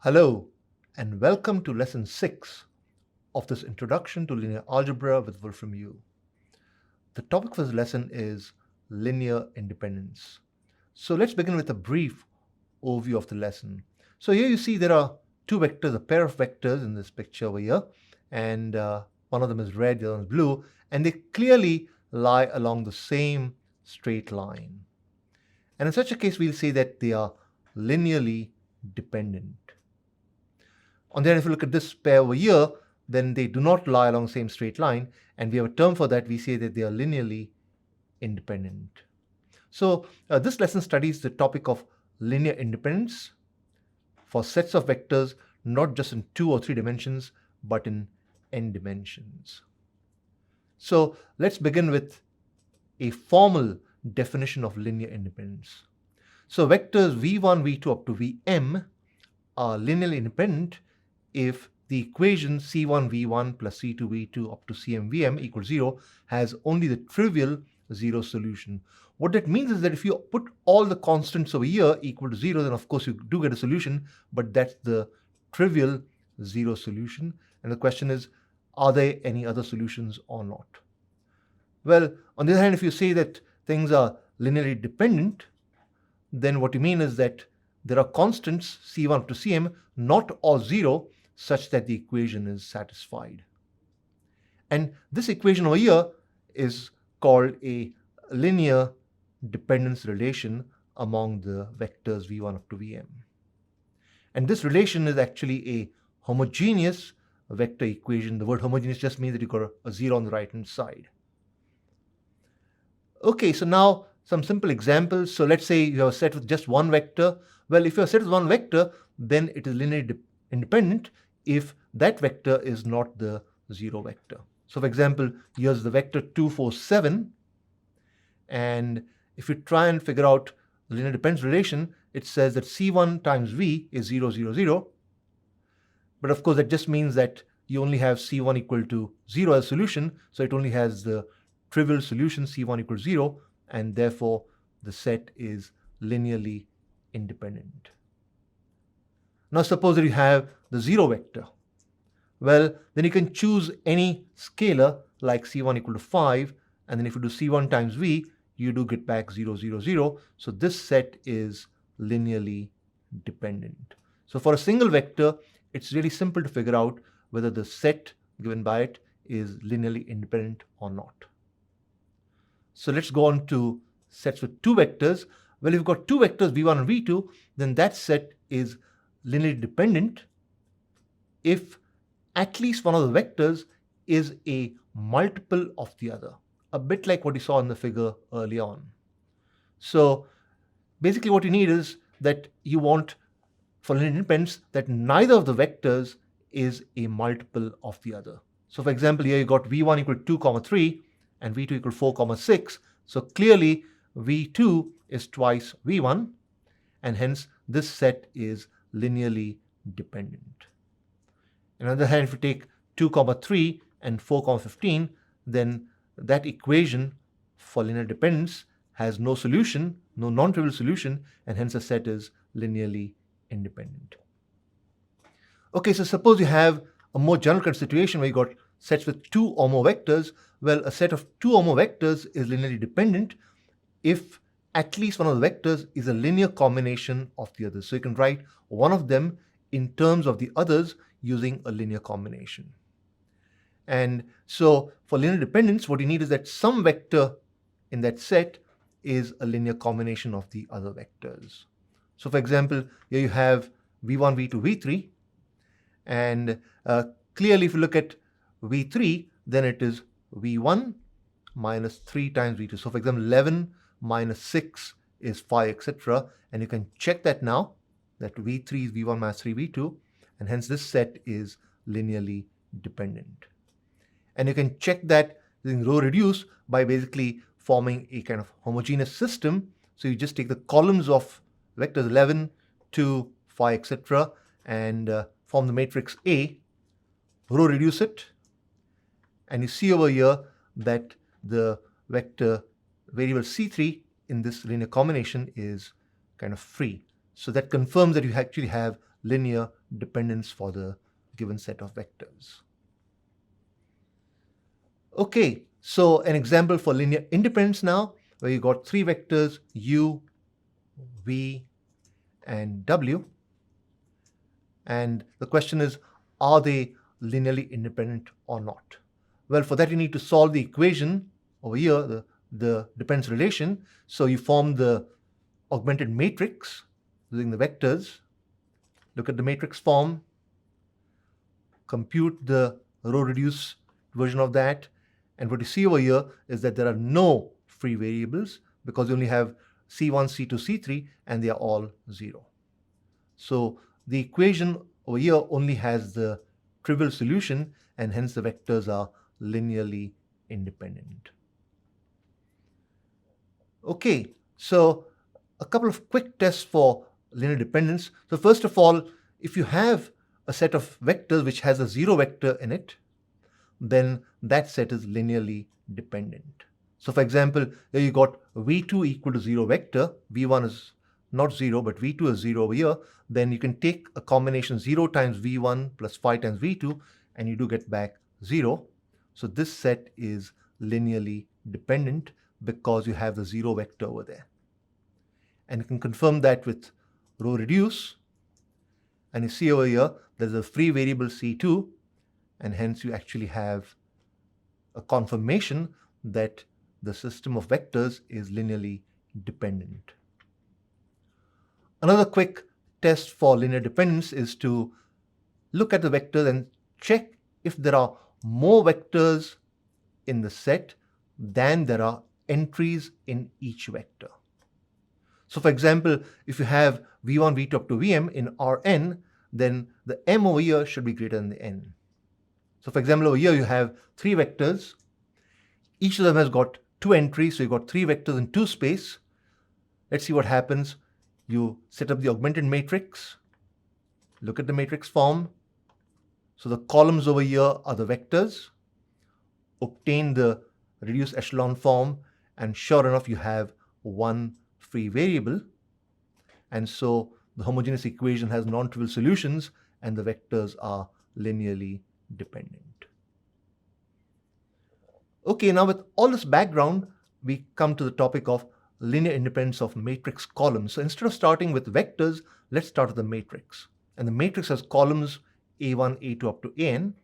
Hello, and welcome to Lesson 6 of this Introduction to Linear Algebra with Wolfram U. The topic for this lesson is linear independence. So let's begin with a brief overview of the lesson. So here you see there are two vectors, a pair of vectors in this picture over here, and one of them is red, the other one is blue, and they clearly lie along the same straight line. And in such a case, we'll say that they are linearly dependent. On the other hand, if you look at this pair over here, then they do not lie along the same straight line, and we have a term for that. We say that they are linearly independent. So this lesson studies the topic of linear independence for sets of vectors, not just in 2 or 3 dimensions, but in n dimensions. So let's begin with a formal definition of linear independence. So vectors v1, v2 up to vm are linearly independent if the equation c1v1 plus c2v2 up to cmvm equals 0 has only the trivial 0 solution. What that means is that if you put all the constants over here equal to 0, then of course you do get a solution, but that's the trivial 0 solution. And the question is, are there any other solutions or not? Well, on the other hand, if you say that things are linearly dependent, then what you mean is that there are constants c1 up to cm, not all 0, such that the equation is satisfied. And this equation over here is called a linear dependence relation among the vectors v1 up to vm. And this relation is actually a homogeneous vector equation. The word homogeneous just means that you've got a 0 on the right hand side. Okay, so now some simple examples. So let's say you have a set with just one vector. Well, if you have a set with one vector, then it is linearly independent if that vector is not the 0 vector. So for example, here's the vector 2, 4, 7. And if you try and figure out the linear dependence relation, it says that c1 times v is 0, 0, 0. But of course, that just means that you only have c1 equal to 0 as a solution. So it only has the trivial solution c1 equals 0. And therefore, the set is linearly independent. Now suppose that you have the 0 vector. Well, then you can choose any scalar like c1 equal to 5, and then if you do c1 times v, you do get back 0, 0, 0. So this set is linearly dependent. So for a single vector, it's really simple to figure out whether the set given by it is linearly independent or not. So let's go on to sets with 2 vectors. Well, if you've got 2 vectors v1 and v2, then that set is linearly dependent if at least one of the vectors is a multiple of the other, a bit like what you saw in the figure early on. So basically what you need is that you want, for linear independence, that neither of the vectors is a multiple of the other. So for example, here you got v1 equal to 2, 3 and v2 equal to 4, 6. So clearly v2 is twice v1, and hence this set is linearly dependent. On the other hand, if you take 2, 3 and 4, 15, then that equation for linear dependence has no solution, no non-trivial solution, and hence the set is linearly independent. Okay, so suppose you have a more general kind of situation where you got sets with 2 or more vectors. Well, a set of 2 or more vectors is linearly dependent if at least one of the vectors is a linear combination of the others. So you can write one of them in terms of the others using a linear combination. And so for linear dependence, what you need is that some vector in that set is a linear combination of the other vectors. So for example, here you have v1, v2, v3. And clearly, if you look at v3, then it is v1 minus 3 times v2. So for example, 11 minus 6 is 5, etc. And you can check that now, that v3 is v1 minus 3 v2, and hence this set is linearly dependent. And you can check that using row reduce by basically forming a kind of homogeneous system. So you just take the columns of vectors 11, 2, 5, etc. and form the matrix A, row reduce it, and you see over here that the vector variable c3 in this linear combination is kind of free. So that confirms that you actually have linear dependence for the given set of vectors. Okay, so an example for linear independence now, where you got three vectors u, v, and w. And the question is, are they linearly independent or not? Well, for that you need to solve the equation over here, the dependence relation. So you form the augmented matrix using the vectors. Look at the matrix form, compute the row reduced version of that. And what you see over here is that there are no free variables because you only have C1, C2, C3, and they are all 0. So the equation over here only has the trivial solution, and hence the vectors are linearly independent. Okay, so a couple of quick tests for linear dependence. So first of all, if you have a set of vectors which has a 0 vector in it, then that set is linearly dependent. So for example, here you got v2 equal to 0 vector, v1 is not 0, but v2 is 0 over here, then you can take a combination 0 times v1 plus 5 times v2, and you do get back 0. So this set is linearly dependent because you have the 0 vector over there. And you can confirm that with row reduce, and you see over here there's a free variable c2, and hence you actually have a confirmation that the system of vectors is linearly dependent. Another quick test for linear dependence is to look at the vectors and check if there are more vectors in the set than there are entries in each vector. So for example, if you have v1, v2 up to vm in Rn, then the m over here should be greater than the n. So for example, over here you have three vectors. Each of them has got two entries, so you've got three vectors in two space. Let's see what happens. You set up the augmented matrix. Look at the matrix form. So the columns over here are the vectors. Obtain the reduced echelon form, and sure enough, you have one free variable. And so the homogeneous equation has non-trivial solutions, and the vectors are linearly dependent. Okay, now with all this background, we come to the topic of linear independence of matrix columns. So instead of starting with vectors, let's start with the matrix. And the matrix has columns A1, A2 up to AN.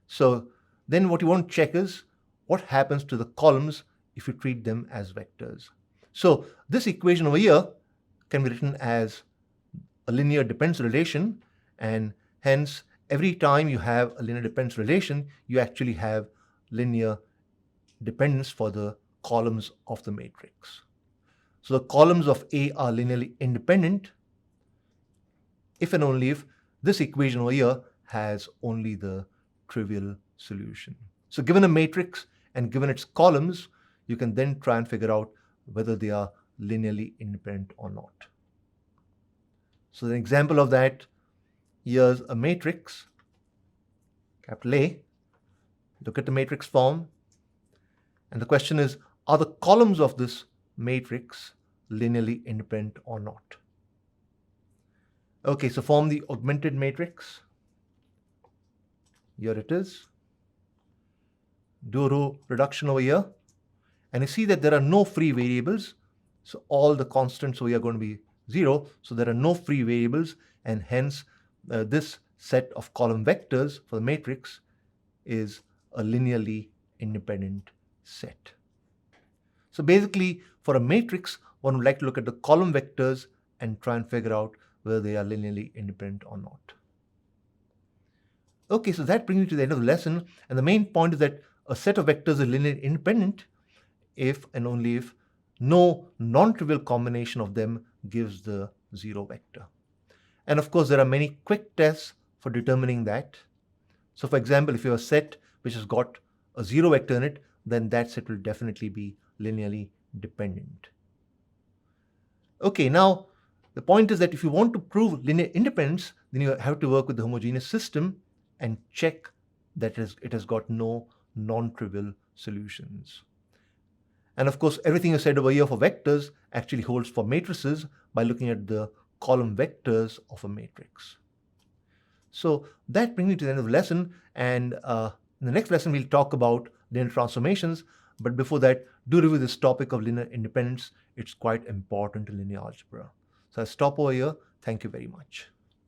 So then what you want to check is what happens to the columns if you treat them as vectors. So this equation over here can be written as a linear dependence relation, and hence every time you have a linear dependence relation, you actually have linear dependence for the columns of the matrix. So the columns of A are linearly independent if and only if this equation over here has only the trivial solution. So given a matrix and given its columns, you can then try and figure out whether they are linearly independent or not. So an example of that, here's a matrix, capital A. Look at the matrix form. And the question is, are the columns of this matrix linearly independent or not? Okay, so form the augmented matrix. Here it is. Do a row reduction over here. And you see that there are no free variables. So all the constants over here are going to be 0. So there are no free variables, and hence this set of column vectors for the matrix is a linearly independent set. So basically, for a matrix, one would like to look at the column vectors and try and figure out whether they are linearly independent or not. Okay, so that brings me to the end of the lesson. And the main point is that a set of vectors is linearly independent if and only if no non-trivial combination of them gives the 0 vector. And of course, there are many quick tests for determining that. So for example, if you have a set which has got a 0 vector in it, then that set will definitely be linearly dependent. Okay, now the point is that if you want to prove linear independence, then you have to work with the homogeneous system and check that it has got no non-trivial solutions. And of course, everything you said over here for vectors actually holds for matrices by looking at the column vectors of a matrix. So that brings me to the end of the lesson, and in the next lesson we'll talk about linear transformations. But before that, do review this topic of linear independence. It's quite important to linear algebra. So I'll stop over here. Thank you very much.